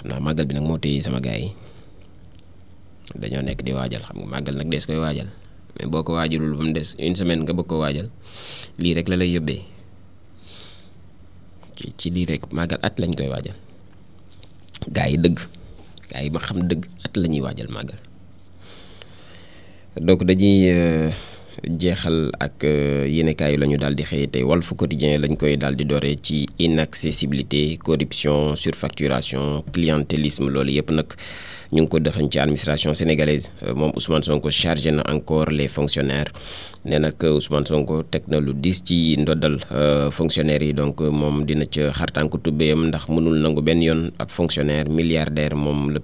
naa màggal bi nag moo téye sama gars yi dañoo nekk di waajal xam nga màggal nag des koy waajal mais boo ko waajalul ba mu des une semaine nga bëgg ko waajal lii rek la lay yóbbee ci lii rek màggal at lañ koy waajal gars yi ma xam dëgg at la ñuy waajal màggal. donc dañuy jeexal ak yéenekaay yi la ñu daal di xëy tey Walf Quotidien lañ koy daal di dooree ci inaccessibilité corruption surfacturation clientélisme loolu yëpp nag ñu ngi ko dëxañ ci administration sénégalaise moom Ousmane Sonko chargé na encore les fonctionnaires nee nag Ousmane Sonko teg na lu diis ci ndoddal fonctionnaires yi donc moom dina ca xartànku tubéyam ndax mënul nangu benn yoon ab fonctionnaire milliardaire moom le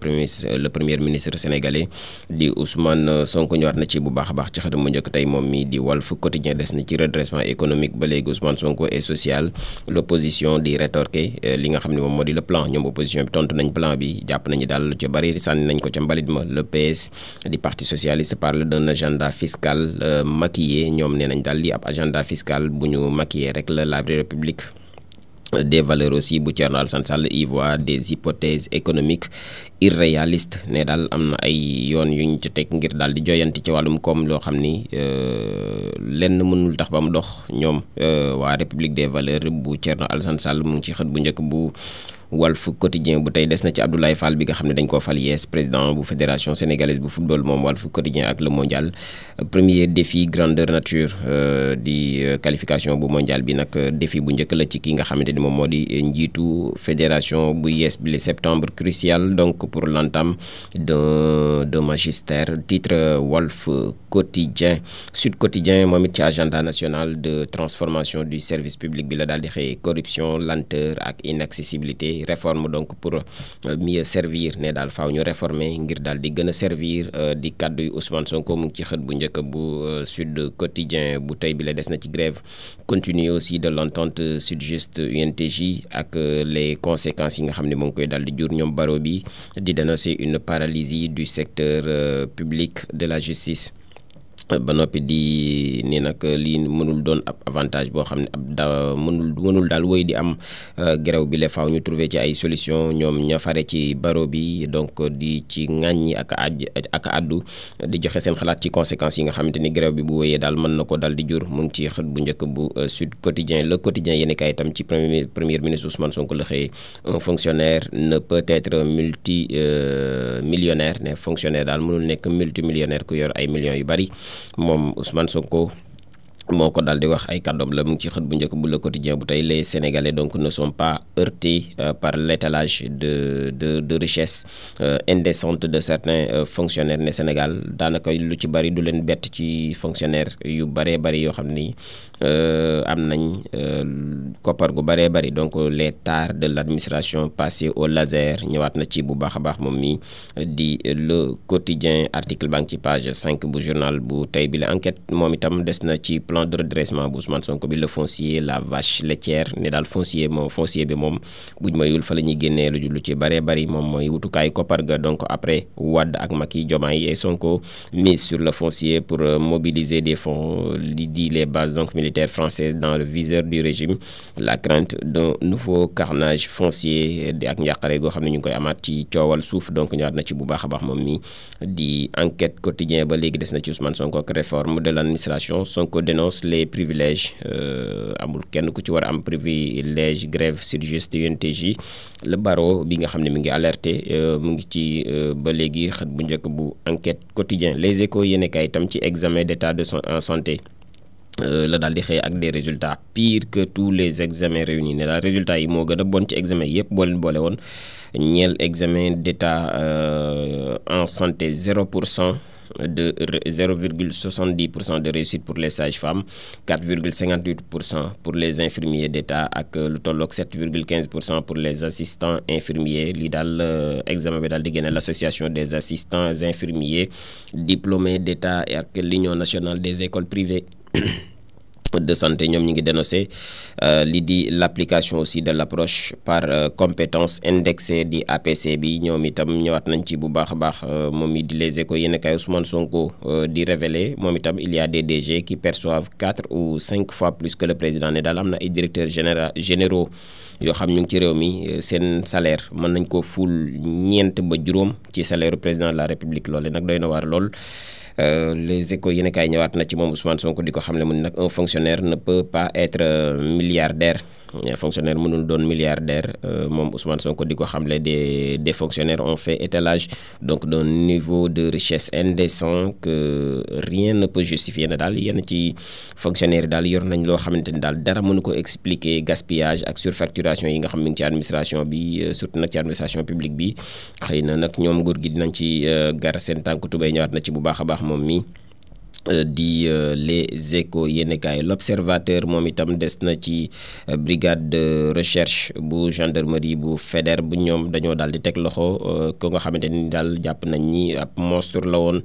premier ministre sénégalais di Ousmane Sonko ñëwaat na ci bu baax a baax ci xëtam mu njëkk tey moom mi di Walf Quotidien des na ci redressement économique ba léegi Ousmane Sonko et social l'opposition di rétorquer li nga xam ne moom moo di le plan ñoom opposition bi tontu nañ plan bi jàpp nañu daal lu ca bari sànni nañ ko ca mbalit ma le PS di parti socialiste parle d'un agenda fiscal maquillé ñoom nee nañ daal lii ab agenda fiscal bu ñu maquillé rek la République des valeurs aussi bu Thierno Alassane Sall y voit des hypothèses économiques irréalistes ne daal am na ay yoon yu ñu ci teg ngir daal di joyanti ci wàllum koom loo xam ni lenn mënul tax ba mu dox ñoom waa République des valeurs bu Thierno Alassane Sall mu ngi ci xët bu njëkk bu Walf Quotidien bu tey des na ci Abdoulaye Fall bi nga xam ne dañ koo fal yees président bu fédération sénégalaise bu football moom Walf Quotidien ak le mondial premier défi grandeur nature di qualification bu mondial bi nag défi bu njëkk la ci ki nga xamante ni moom moo di njiitu fédération bu yees bi le septembre crucial donc pour l'entame de magistère titre Walf Quotidien Sud Quotidien moom it ci agenda national de transformation du service public bi la daal di xëy corruption lenteur ak inaccessibilité réforme donc pour mieux servir ne daal faaw ñu réformer ngir daal di gën a servir di kàddu yu Ousmane Sonko mu ngi ci xët bu njëkk bu Sud Quotidien bu tey bi la des na ci grève continue aussi de l'entente Sytjust UNTJ ak les conséquences yi nga xam ne mu ngi koy daal di jur ñoom baro bi di dénoncer une paralysie du secteur public de la justice ba noppi di ni nag lii mënul doon ab avantage boo xam ne mënul daal woy di am grève bi la faaw ñu trouver ci ay solution ñoom ña fare ci baro bi donc di ci ŋàññi ak addu di joxe seen xalaat ci conséquences yi nga xamante ni grève bi bu wéyee daal mën na ko daal di jur mu ngi ci xët bu njëkk bu Sud Quotidien le quotidien yéen kay itam ci premier ministre Ousmane Sonko la xëyee un fonctionnaire ne peut être millionnaire ne fonctionnaire daal mënul nekk multimillionnaire ku yor ay millions yu bari moom Ousmane Sonko moo ko daal di wax ay kàddoom la mu ngi ci xët bu njëkk bu le quotidien bu tey les Sénégalais donc ne sont pas heurtés par l'étalage de richesse indécente de certains fonctionnaires ne Sénégal daanaka lu ci bari du leen bett ci fonctionnaire yu baree bari yoo xam ni am nañ koppar gu baree bari donc les tares de l'administration passées au laser ñëwaat na ci bu baax a baax moom mi di le quotidien article baa ngi ci page 5 bu journal bu tey bi la enquête moom itam des na ci plan de redressement bu Ousmane Sonko bi le foncier la vache laitière ne daal foncier bi moom buñ mayul fa la ñuy génnee lu ci bëree bëri moom mooy wutukaayu koppar ga donc après Wade ak Macky Diomaye et Sonko mise sur le foncier pour mobiliser des fonds di les bases donc militaires françaises dans le viseur du régime la crainte d'un nouveau carnage foncier di ak njàqare goo xam ne ñu ngi koy amaat ci coowal suuf donc ñëwaat na ci bu baax a baax moom mi di enquête quotidien ba léegi des na ci Ousmane Sonko ak réforme de l'administration Sonko dénonce les privilèges amul kenn ku ci war a am privilège grève Sytjust UNTJ le barreau bi nga xam ne mi ngi alerté mu ngi ci ba léegi xët bu njëkk bu enquête quotidien les échos yéene kay itam ci examen d'état de en santé la daal di xëy ak des résultats pires que tous les examens réunis ne daal résultats yi moo gën a bon ci examen yëpp boo leen boole woon ñeel examen d'état en santé 0% de 0,70% de réussite pour les sages-femmes 4,58% pour les infirmiers d'État ak lu tolloog 7,15% pour les assistants infirmiers lii daal examen bi daal di génne l'association des assistants infirmiers diplômés d'État ak l'union nationale des écoles privées de santé ñoom ñi ngi dénoncé lii di l'application aussi de l'approche par compétence indexée di APC bi ñoom itam ñëwaat nañ ci bu baax a baax moom mi di Les Échos yéen kay Ousmane Sonko di révéler moom itam il y a des DG qui perçoivent 4 ou 5 fois plus que le président ne daal am na ay directeurs généraux yoo xam ñu ngi ci réew mi seen salaire mën nañ koo ful ñeent ba juróom ci salaire président de la république loole nag doy na waar lool. Les Échos yéen a kaay ñëwaat na ci moom Ousmane Sonko di ko xam ne mu ne nag un fonctionnaire ne peut pas être milliardaire. Fonctionnaire mënul doon milliardaire moom Ousmane Sonko di ko xamle des fonctionnaires ont fait étalage donc d'un niveau de richesse indécent que rien ne peut justifier na daal yenn ci fonctionnaire yi daal yor nañ loo xamante ni daal dara mënu ko expliquer gaspillage ak surfacturation yi nga xam mi ngi ci administration bi surtout nag ci administration publique bi xëy na nag ñoom nguur gi dinañ ci gar seen tànk tubéy ñëwaat na ci bu baax a baax moom mi di Les Échos yéenekaay L'Observateur moom itam des na ci brigade de recherche bu gendarmerie bu Faidherbe bu ñoom dañoo daal di teg loxo ko nga xamante ni daal jàpp nañ ni ab monstre la woon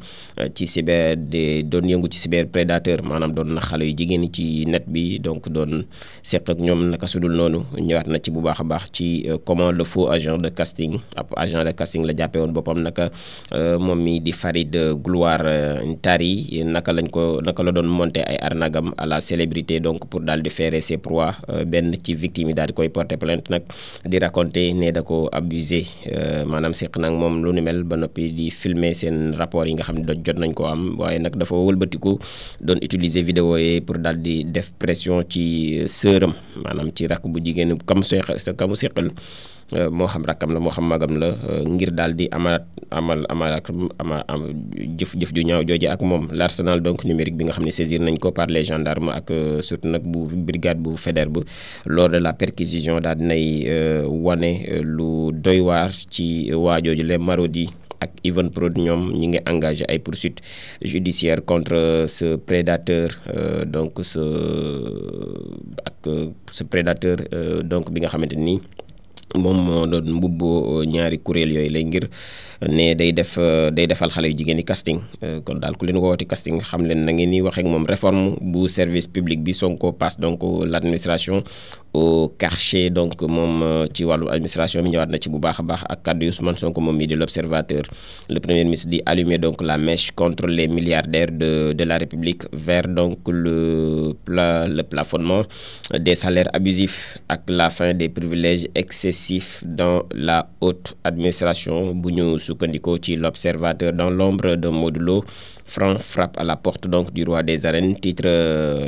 ci cyber de doon yëngu ci cyber prédateur maanaam doon na xale yu jigéen ñi ci net bi donc doon seq ak ñoom naka sudul noonu ñëwaat na ci bu baax a baax ci comment le faux agent de casting ab agent de casting la jàppee woon boppam naka moom mi di Farid Gloire Ntari naka la doon monter ay arnagam à la célébrité donc pour daal di faire ses proies benn ci victime yi daal di koy porter plainte nag di raconter ne da ko abusé maanaam seq nag moom lu ni mel ba noppi di filmer seen rapport yi nga xam ne jot nañ koo am waaye nag dafa wëlbatiku doon utiliser vidéo yi pour daal di def pression ci sëram maanaam ci rakk bu jigéen kamu seqal moo xam rakkam la moo xam magam la ngir daal di amal jëf ju ñaaw jooje ak moom l'arsenal donc numérique bi nga xam ne saisir nañ ko par les gendarmes ak surtout nag bu brigade bu Faidherbe lors de la perquisition daal dinay wane lu doy waar ci waajooju les marodi ak Even Prod ñoom ñi ngi engagé ay poursuites judiciaires contre ce prédateur donc ce prédateur donc bi nga xamante ni moom moo doon mbubboo ñaari kuréel yooyu lay ngir ne day defal xale yu jigéen ñi casting kon daal ku leen woowati casting xam leen na ngeen ni waxee ak moom réforme bu service public bi Sonko passe donc l'administration au Karcher donc moom ci wàllu administration bi ñëwaat na ci bu baax a baax ak kàddu Ousmane Sonko moom mii di l'Observateur le premier ministre di allumer donc la mèche contre les milliardaires de la République vers donc le plafonnement des salaires abusifs ak la fin des privilèges excessifs dans la haute administration bu ñu sukkandikoo ci l'Observateur dans l'ombre de Modulo Franc frappe à la porte donc du roi des arènes titre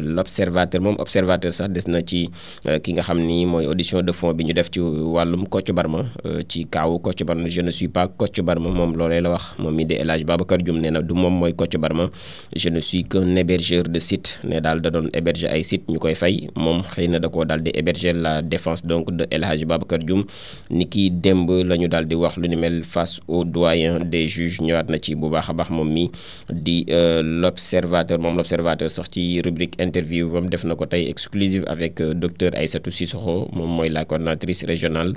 l'Observateur moom Observateur sax des na ci ki nga xam ni mooy audition de fond bi ñu def ci wàllum Kocc Barma ci kaawu Kocc Barma je ne suis pas Kocc Barma moom loolee la wax moom mi di El Hadj Babacar Dioum nee na du moom mooy Kocc Barma je ne suis qu'un hébergeur de site ne daal da doon héberger ay site ñu koy fay moom xëy na da koo daal di héberger la défense donc de El Hadj Babacar Dioum ni ki démb la ñu daal di wax lu ni mel face au doyen des juges ñëwaat na ci bu baax a baax moom mi di l'Observateur moom l'Observateur sax ci rubrique interview bam def na ko tey exclusive avec docteur Aïssatou Sissoko moom mooy la coordonnatrice régionale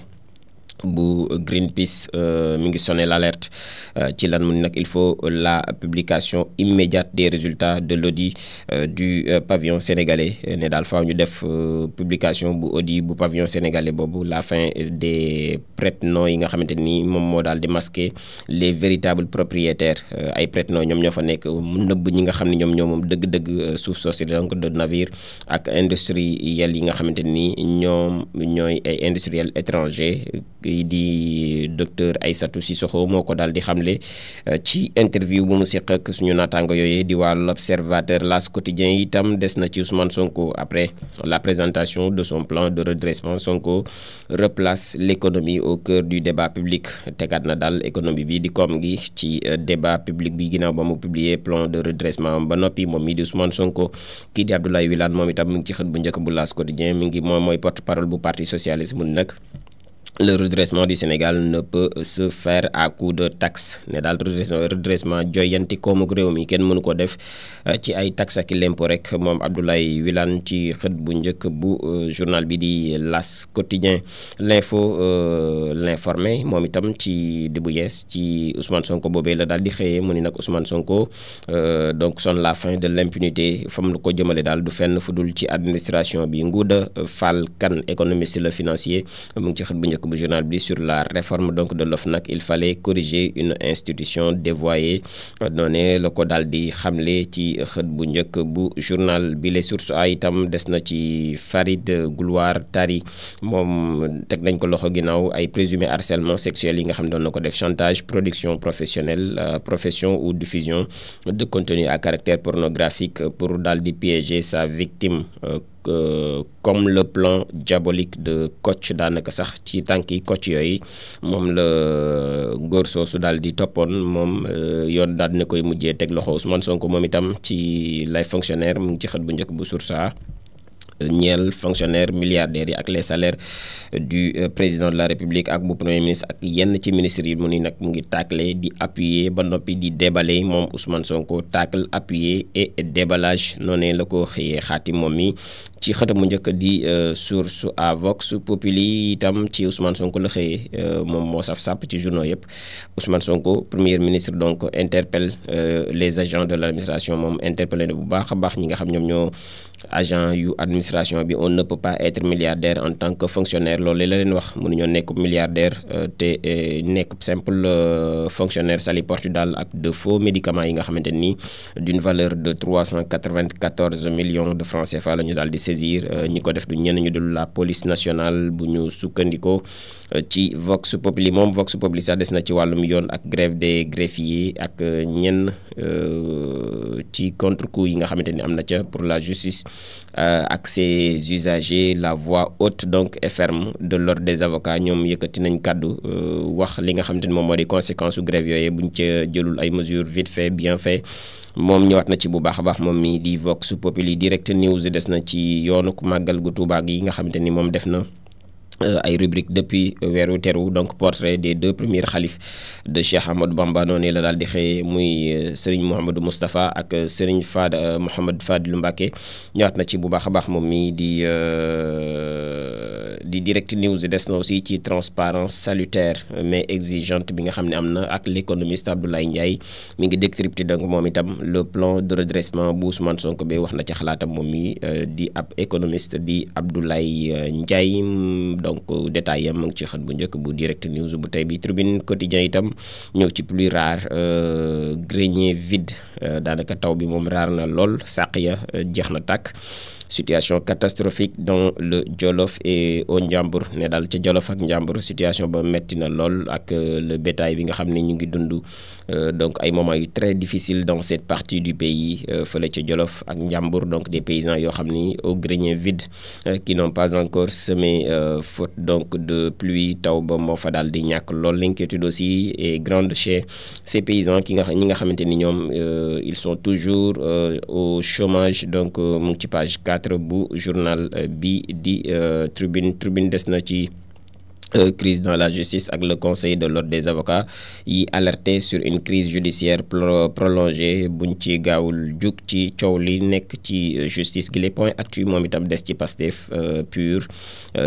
bu Greenpeace mi ngi sonné l'alerte ci lan mu nag il faut la publication immédiate des résultats de l'audit du pavillon sénégalais ne daal faaw ñu def publication bu audit bu pavillon sénégalais boobu la fin des prête-noms yi nga xamante ni moom moo daal di masquer les véritables propriétaires ay prête-noms ñoom ñoo fa nekk mu nëbb ñi nga xam ne ñoom moom dëgg-dëgg suuf soosi donc de navire ak industriels yi nga xamante ni ñoom ñooy ay industriels étrangers di docteur Aïssatou Sissoko moo ko daal di xamle ci interview bu mu seq ak suñu naataango yooyu di waa l'Observateur L'As Quotidien itam des na ci Ousmane Sonko après la présentation de son plan de redressement Sonko replace l'économie au cœur du débat public tegaat na daal économie bi di koom gi ci débat public bi ginnaaw ba mu publier plan de redressement ba noppi moom mii di Ousmane Sonko kii di Abdoulaye Wilane moom itam mi ngi ci xët bu njëkk bu L'As Quotidien mi ngi moom mooy porte-parole bu parti socialiste mu nag le redressement du Sénégal ne peut se faire à coup de taxes ne daal redressement joyanti koomug réew mi kenn mënu ko def ci ay taxes ak l'impôt rek moom Abdoulaye Wilane ci xët bu njëkk bu journal bi di L'As quotidien. L'informé moom itam ci di bu yees ci Ousmane Sonko boobee la daal di xëyee mu ni nag Ousmane Sonko donc sonne la fin de l'impunité fa mu ko jëmale daal du fenn fu dul ci administration bi. Ngouda Fall Kane économiste le financier mu ngi ci xët bu njëkk bu journal bi sur la réforme donc de l'OFNAC. Il fallait corriger une institution dévoyée noonee la ko daal di xamle ci xët bu njëkk bu journal bi. Les sources a itam des na ci Farid Gouloir Tari moom teg nañ ko loxo ginnaaw ay présumé harcèlement sexuel yi nga xam doon na ko def, chantage, production professionnelle, profession ou diffusion de contenu à caractère pornographique pour daal di piéger sa victime. Comme le plan diabolique de Kocc daanaka sax ci tànki Kocc yooyu moom la góor soosu daal di toppoon moom yoon daal dina koy mujjee teg loxo Ousmane Sonko moom itam ci lay fonctionnaire mu ngi ci xët bu njëkk bu Source A ñeel fonctionnaire milliardaires yi ak les salaires du président de la république ak bu premier ministre ak yenn ci ministres yi mu ni nag mu ngi tàkkale di appuyer ba noppi di déballer moom Ousmane Sonko tacle appuyer et déballage noonu la ko xëyee xaati moom mi ci xëtam mu njëkk di Source A. Vox Populi itam ci Ousmane Sonko la xëyee moom moo saf sàpp ci journaux yëpp. Ousmane Sonko premier ministre donc interpelle les agents de l'administration moom interpellé na bu baax a baax ñi nga xam ñoom ñoo agent yu administration bi. On ne peut pas être milliardaire en tant que fonctionnaire loolu la leen wax mënuñoo nekk milliardaire te nekk simple fonctionnaire sali Portudal ak de faux médicaments yi nga xamante ni d'une valeur de 394 millions de francs CFA la ñu daal di saisir ñi ko def du ñenn ñu dul la police nationale bu ñu sukkandikoo ci Vox Populi. Moom Vox Populi sax des na ci wàllum yoon ak grève des greffiers ak ñenn ci contre-coup yi nga xamante ni am na ca pour la justice ak ses usagers. La voix haute donc et ferme de l'ordre des avocats ñoom yëkkati nañ kàddu wax li nga xamante ni moom moo di conséquence su grève yooyu buñ ca jëlul ay mesures vite fait bien fait. moom ñëwaat na ci bu baax a baax moom mi di Vox Populi. Direct News des na ci yoonu màggal gu Tuubaa yi nga xamante ni moom def na ay rubrique depuis weeru teru donc portrait des deux premiers xalif de Cheikh Ahmadou Bamba noonu la daal di xëyee muy Serigne Mouhamadou Moustapha ak Serigne Mouhamad Fadilou Mbacké ñëwaat na ci bu baax a baax moom mi di Direct News des na aussi ci transparence salutaire mais exigeante bi nga xam ne am na ak l'économiste Abdoulaye Ndiaye mi ngi décrypter donc moom itam le plan de redressement bu Ousmane Sonko bi wax na ci xalaatam moom mi di ab économiste di Abdoulaye Ndiaye donc détail yam mu ngi ci xët bu njëkk bu Direct News bu tey bi. Tribune Quotidien itam ñëw ci plus rare grenier vide daanaka taw bi moom raar na lool sàq ya jeex na tàkk. Situation catastrophique dans le Jolof et au Njambur ne daal ca Jolof ak Njambur situation ba metti na lool ak le bétail bi nga xam ne ñu ngi dund donc ay moments yu très difficiles dans cette partie du pays fële ca Jolof ak Njambur donc des paysans yoo xam ni au grenier vide qui n'ont pas encore semé faute donc de pluie taw ba moo fa daal di ñàkk lool. L'inquiétude aussi est grande chez ces paysans ñi nga xamante ni ñoom ils sont toujours au chômage donc mu ngi ci page 4 bu journal bi di Tribune des na ci crise dans la justice ak le conseil de l'ordre des avocats yi alerté sur une crise judiciaire prolongée buñ ci gaawul jug ci coow li nekk ci justice gi. Les points actu moom itam des ci Pastef PUR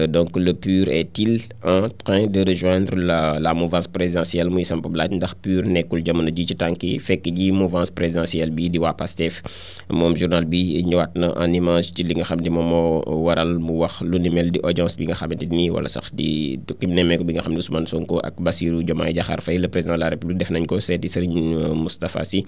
donc le PUR est-il en train de rejoindre la mouvance présidentielle muy samp laaj ndax PUR nekkul jamono ji ci tànki fekk ji mouvance présidentielle bi di waa Pastef. moom journal bi ñëwaat na en image ci li nga xam ne moom moo waral mu wax lu ni mel di audience bi nga xamante ni wala sax di kim nemmeeku bi nga xam ne Ousmane Sonko ak Bassirou Diomaye Diakhar Faye le président de la République def nañ ko seeti Serigne Moustapha Sy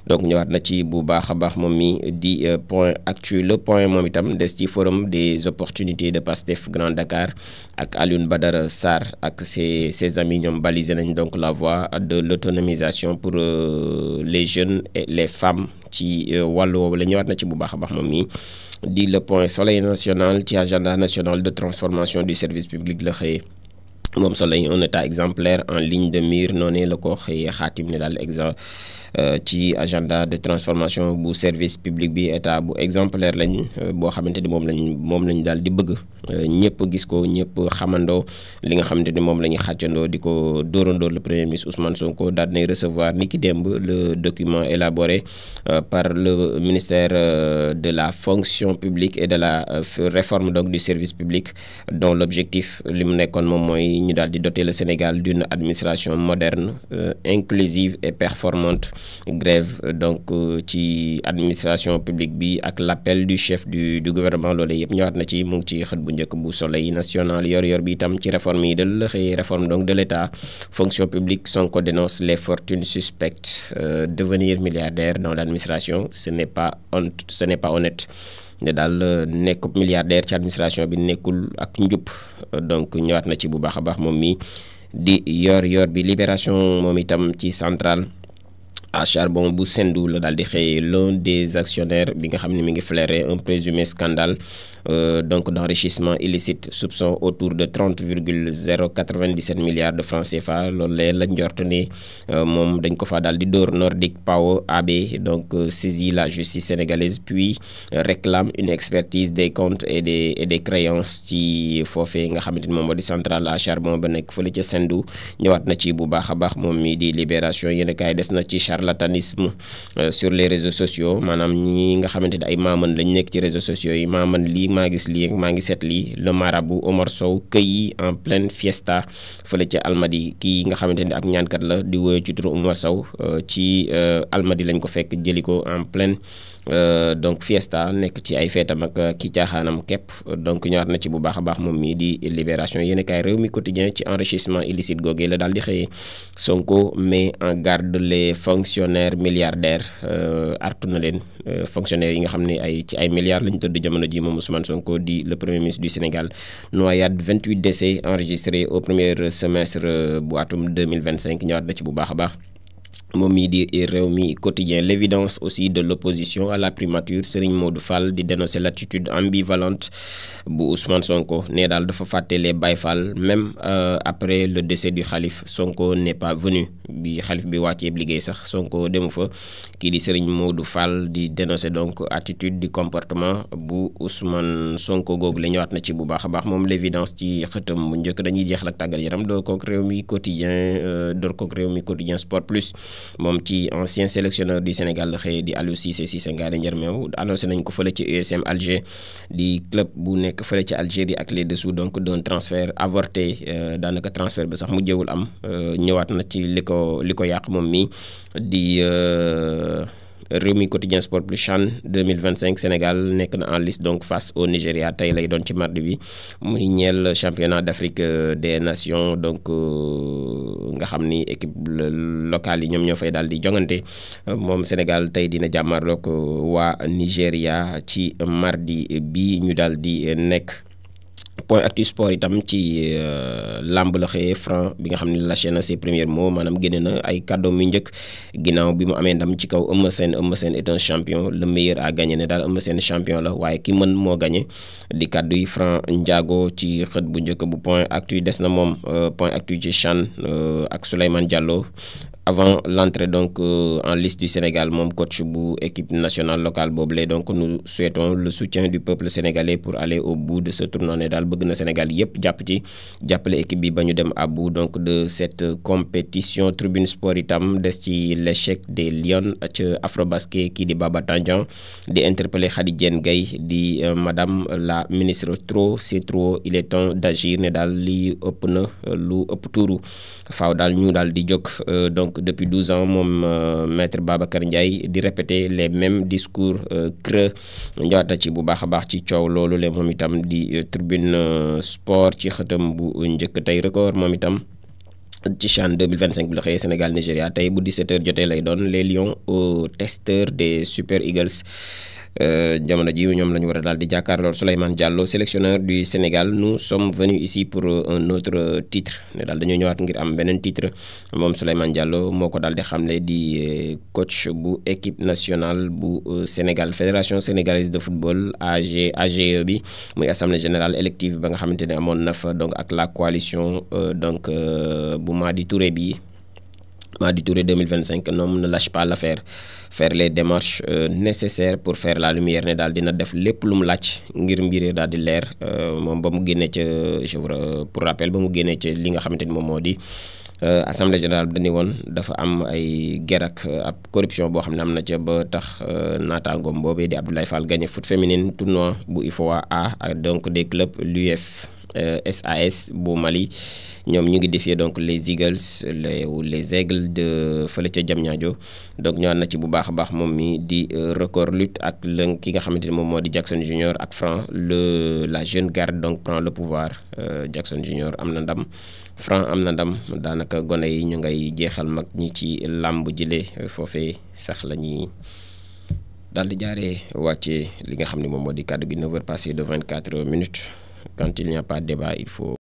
donc ñëwaat na ci bu baax a baax moom mi di point actu. Le point moom itam des ci forum des opportunités de Pastef Grand Dakar ak Alioune Badara Sarr ak ses amis ñoom balisé nañ donc la voie de l'autonomisation pour les jeunes et les femmes ci wàllu woowu la ñëwaat na ci bu baax a baax moom mi di le point. Soleil national ci agenda national de transformation du service public la xëyee moom Soleil un état exemplaire en ligne de mire noonu la ko xëyee xaatim ne daal ci agenda de transformation bu service public bi état bu exemplaire lañ boo xamante ni moom lañ daal di bëgg ñëpp gis ko ñëpp xamandoo li nga xamante ni moom la ñu xàccandoo di ko dóorandoo. Le premier ministre Ousmane Sonko daal dinay recevoir ni ki démb le document élaboré par le ministère de la fonction publique et de la réforme donc du service public, dont l'objectif li mu nekkoon moom mooy ñu daal di doter le Sénégal d'une administration moderne, inclusive et performante. Grève donc ci administration publique bi ak l'appel du chef du gouvernement loolu yëpp ñëwaat na ci mu ngi ci xët bu njëkk bu Soleil national. yor bi itam ci réforme yi la xëy réforme donc de l'État, fonction publique. Sonko dénonce les fortunes suspectes, devenir milliardaire dans l'administration, ce n'est pas honnête. ne daal nekk milliardaire ci administration bi nekkul ak njub, donc ñëwaat na ci bu baax a baax moom mi di yor bi. Libération moom itam ci centrale à charbon bu Sendou la daal di xëy l'un des actionnaires bi nga xam ne mi ngi flairer un présumé scandale donc d'enrichissement illicite, soupçon autour de 30,097 milliards de francs CFA. loolu lee la njort ni moom dañ ko fa daal di dóor. Nordic Power AB donc saisit la justice sénégalaise puis réclame une expertise des comptes et des créances ci foofee nga xamante ni moom moo di centrale à charbon ba nekk fële ca Sendou. ñëwaat na ci bu baax a baax moom mi di Libération. yéen kaay des na ci charlatanisme sur les réseaux sociaux, maanaam ñi nga xamante ne ay maaman lañ nekk ci réseaux sociaux yi. maaman lii maa gis lii maa ngi seet lii. Le marabout Omar Sow cueilli en pleine fiesta fële ca Almadi. kii nga xamante ne ab ñaankat la di woyo ci turu Omar Sow ci Almadi lañ ko fekk jëli ko en pleine donc fiesta nekk ci ay feetam ak ki caaxaanam képp. donc ñëwaat na ci bu baax a baax moom mii di Libération. yéen kaay Réew mi quotidien ci enrichissement illicite googee la daal di xëyee. Sonko met en garde les fonctionnaires milliardaires, artu na leen fonctionnaires yi nga xam ne ci ay milliards lañ tëdd jamono ji moom Ousmane Sonko di le premier ministre du Sénégal. Noyade 28 décès enregistrés au premier semestre bu atum 2025 ñëwaat na ci bu baax a baax moom mii di Réew mi quotidien. L'évidence aussi de l'opposition à la primature. Serigne Modou Fall di dénoncer l'attitude ambivalente bu Ousmane Sonko. ne daal dafa fàtte les Baye Fall même après le décès du xalif. Sonko n'est pas venu bi xalif bi wàccee liggéey sax Sonko demu fa. kii di Serigne Modou Fall di dénoncer donc attitude du comportement bu Ousmane Sonko googu la ñëwaat na ci bu baax a baax moom L'évidence ci xëtam bu njëkk. dañuy jeexal ak tàggat yaram door kook Réew mi quotidien sport plus. moom ci ancien sélectionneur du Sénégal la xëy di Aliou Cissé Ngaari Njarmeew annoncé nañ ko fële ci USM Alger di club bu nekk fële ci Algérie ak les dessous donc d'un transfert avorté. daanaka transfert ba sax mu jëwul am. ñëwaat na ci li ko yàq moom mi di Réew mi quotidien sport plus. CHAN 2025 Sénégal nekk na en liste donc face au Nigéria tey lay doon ci mardi bi muy ñeel championnat d'Afrique des nations donc nga xam ni équipe locale yi ñoom ñoo fay daal di jongante. moom Sénégal tey dina jàmmarloog waa Nigéria ci mardi bi ñu daal di nekk. Point actu sport itam ci lamb la xëyee. Franc bi nga xam ne lâché na ses premiers mots, maanaam génne na ay kàddoom yu njëkk ginnaaw bi mu amee ndam ci kaw Eumeu Sène. Eumeu Sène est un champion, le meilleur a gagné ne daal Eumeu Sène champion la waaye ki mën moo gagné di kàddu yi Franc Ndiago ci xët bu njëkk bu point actu des na moom. Point actu ci CHAN ak Souleymane Diallo. Avant l'entrée donc en liste du Sénégal moom coach bu équipe nationale locale boobule donc nous souhaitons le soutien du peuple sénégalais pour aller au bout de ce tournoi. ne daal bëgg na Sénégal yëpp jàppale équipe bi ba ñu dem à bout donc de cette compétition. Tribune Sport itam des ci l'échec des Lions ca Afrobasket. kii di Baba Tandian di interpeller Khady Diène Gaye di madame la ministre. trop c'est trop, il est temps d'agir. ne daal li ëpp na lu ëpp tuuru faaw daal ñu daal di jóg donc depuis 12 ans moom maître Babacar Ndiaye di répéter les mêmes discours creux. ñëwaat ci bu baax a baax ci coow loolu le moom itam di Tribune Sport ci xëtam bu njëkk. tey Record moom itam ci CHAN 2025 bi la xëyee Sénégal Nigéria tey bu 17h jotee lay doon. les Lions au testeur des Super Eagles. jamono ji ñoom la ñu war a daal di jàkkaarlool. Souleymane Diallo sélectionneur du Sénégal nous sommes venus ici pour un autre titre ne daal dañoo ñëwaat ngir am beneen titre moom Souleymane Diallo moo ko daal di xamle di coach bu équipe nationale bu Sénégal. Fédération sénégalaise de football AGE bi muy assemblée générale élective ba nga xamante ne amoon na fa donc ak la coalition donc bu Madi Touré bi. Madi Touré 2025 ñoom ne lâche pas l'affaire, faire les démarches nécessaires pour faire la lumière ne daal dina def lépp lu mu laaj ngir mbir daal di leer moom ba mu génnee ca pour rappel ba mu génnee ca li nga xamante ni moom moo di assemblée générale bi dañu woon dafa am ay guerre ak ab corruption boo xam ne am na ca ba tax naataangoom boobee di Abdoulaye Fall gagné foot féminine tournoi bu UFOA A ak donc des clubs l'UF SAS bu Mali ñoom ñu ngi défier donc les Eagles les Aigles de fële ca Diamniadio donc ñëwaat na ci bu baax a baax moom mi di record lutte ak lën ki nga xamante ni moom moo di Jackson Junior ak Franc la jeune garde donc prend le pouvoir. Jackson Junior am na ndam Franc am na ndam daanaka gone yi ñu ngay jeexal mag ñi ci làmb jile foofee sax la ñuy daal di jaaree wàccee li nga xam ne moom moo di kàddu gi 9h passé de 24 minutes. Quand il n'y a pas de débat, il faut